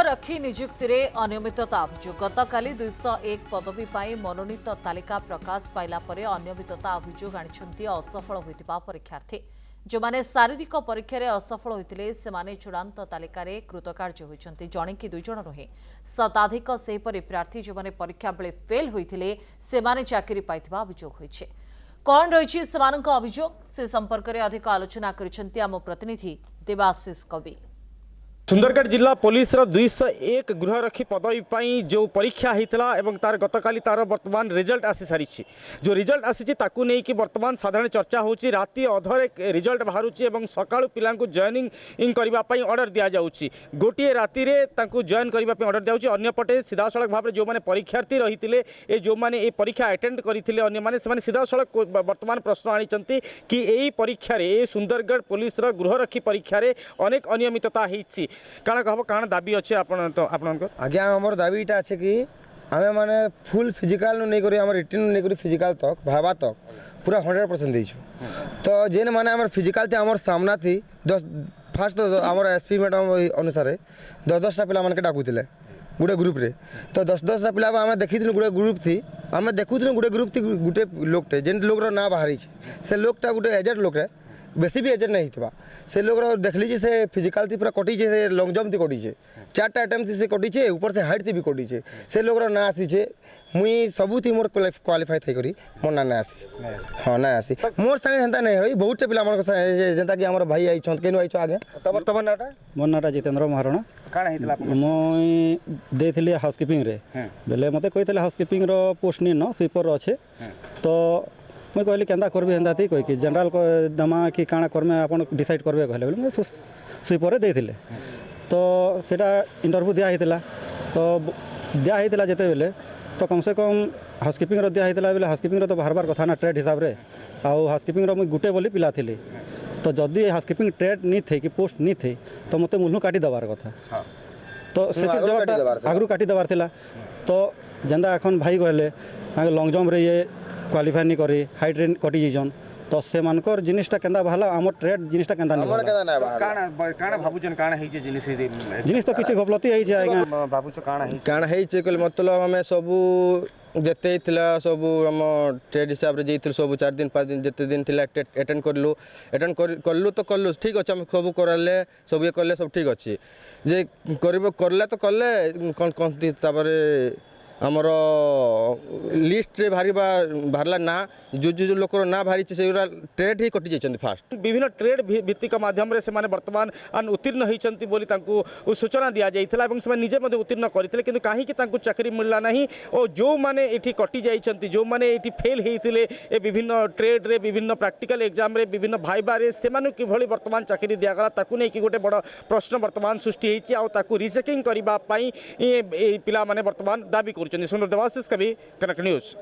रखी नियुक्ति में अनियमितता अभियोग गतकाली 201 पदवी पर मनोनीत तालिका प्रकाश पाइला परे अनियमितता अभियोग आनिछन्ति असफल होइतिबा परीक्षार्थी जो माने शारीरिक परीक्षा रे असफल होइतिले सेमाने चूड़ांत तालिका रे कृतकार्य होइछन्ति जणे कि दुई जण रहे शताधिक सेहीपरि प्रार्थी जो माने परीक्षा बेले फेल होइतिले सेमाने चाकरी पाइतिबा अभियोग होइछे। कौन रही सेमानक अभियोग से संपर्क में अधिक आलोचना करिसेंति आम प्रतिनिधि देवाशीष कवि। सुंदरगढ़ जिला पुलिस 201 गृहरक्षी पदवी पर जो परीक्षा होता है तार गतकाली तार वर्तमान रिजल्ट आसी सारी जो रिजल्ट आसी ताकू नहीं कि वर्तमान साधारण चर्चा होची राति अधरे रिजल्ट बाहरुची एवं सकाळु पिला जॉइनिंग करने ऑर्डर दि जाऊँगी गोटे राति जॉइन करने ऑर्डर दिया अन्यपटे सीधा सड़क भाव में जो मैंने परीक्षार्थी रही है जो मैंने ये परीक्षा अटेंड करते अन्य सीधा सड़क वर्तमान प्रश्न आनी कि यही परीक्षा सुंदरगढ़ पुलिस गृहरक्षी परीक्षा अनेक अनियमितता होती काना कहब काना दाबी अच्छे आज्ञा हमर दाबीटा अच्छे कि आमे माने फुल फिजिकल नहीं करी हमर रिटन नहीं करी फिजिकल तक भाबा तक पूरा 100% देछु तो जेन माने हमर फिजिकल ते हमर सामना थी 10 फास्ट तो हमर एसपी मैडम अनुसार 10 पिला मन के डाकुतिले गुटे ग्रुप रे तो 10 पिला आमे देखिथिन गुटे ग्रुप थी आमे देखुथिन गुटे ग्रुप थी गुटे लोकटे जेन लोक रो ना बाहरी से लोकटा गुटे एजेड लोक रे बेसी भी एजेंट नहीं था से लोग देखली से फिजिकल थी पूरा कटी से लॉन्ग जंप थी कटी 4टा अटेम्प्ट थी से कटी ऊपर से हाइट थी भी कटी से लोग ना आसी मुई सबू थी मोर क्वालिफाई थी करी मोर ना आसी हाँ ना आसी मोर संगे हेंता नहीं होई बहुत पिला मन जेंता कि हमर भाई आई छन केनु आई छ आगे तमर नाटा मोर नाटा जितेंद्र महाराणा काना हितला मुई देथिले हाउसकीपिंग रे बेले मते कहितले हाउसकीपिंग रो पोस्ट नि न स्वीपर अच्छे तो मुझे कहली केन्दा करबी हेन्दा थी कहीकि जनरल को दमा कि काଣା करमे आपन डिसाइड करबे कहले बोले मुझे स्वीपर देथिले तो सेटा इंटरव्यू दिया हितला तो दिया हितला जेते बेले तो कम से कम हाउसकीपिंग रो दिया हितला बेले हाउसकीपिंग रो तो बाहर कथा ना ट्रेड हिसाब रे आउ हाउसकीपिंग रो मुझे गुटे बोली पिला थिली तो जदि हाउसकीपिंग ट्रेड नहीं थे कि पोस्ट नहीं थे तो मते मुल्हु काटी दबार कथा तो से जवाबटा आगरू काटी दबार थिला तो जेंदा एखन भाई कहले लॉन्ग जंप रे ये क्वालिफाई नहीं करी हाइट रे कटी जन तो से मानकर जिनिसटा केंदा बहला हमर ट्रेड जिनिसटा केंदा नहीं बहला काना भाबुजन काना है जे जिनिस तो किछि गपलती है जे आज्ञा भाबुछ काना है जे मतलब हमें सबू जेते थिला सब हम ट्रेड हिसाब रे जेथिल सब 4 दिन 5 दिन जेते दिन थिला अटेंड करलु तो करलु ठीक अछि हम सब करले सब ये करले सब ठीक अछि जे करला तो करले कोन तापर आमर लिस्ट रे बाहरला ना जो लोक ना बाहरी से ट्रेड ही कटि जाइछन फास्ट विभिन्न ट्रेड भित्तिक माध्यम रे से माने वर्तमान उत्तीर्ण होइछन्ति बोली तांकू सूचना दिया जाइथिला एवं से निजे मध्ये उत्तीर्ण करथिले किंतु काहे कि तांकू चाकरी मिलला नाही और जो माने एठी कटि जाइछन्ति जो माने एठी फेल हेइथिले ए विभिन्न ट्रेड रे विभिन्न प्रैक्टिकल एग्जाम रे विभिन्न भाइबा रे से माने किभଳି वर्तमान चाकरी दिया गला ताकू नै कि गोटे बड़ प्रश्न वर्तमान सृष्टि हेछि आ ताकू रिचेकिंग करबा पई ए पिला माने वर्तमान दाबी कर सुंदर देवाशीष कवि कनक न्यूज।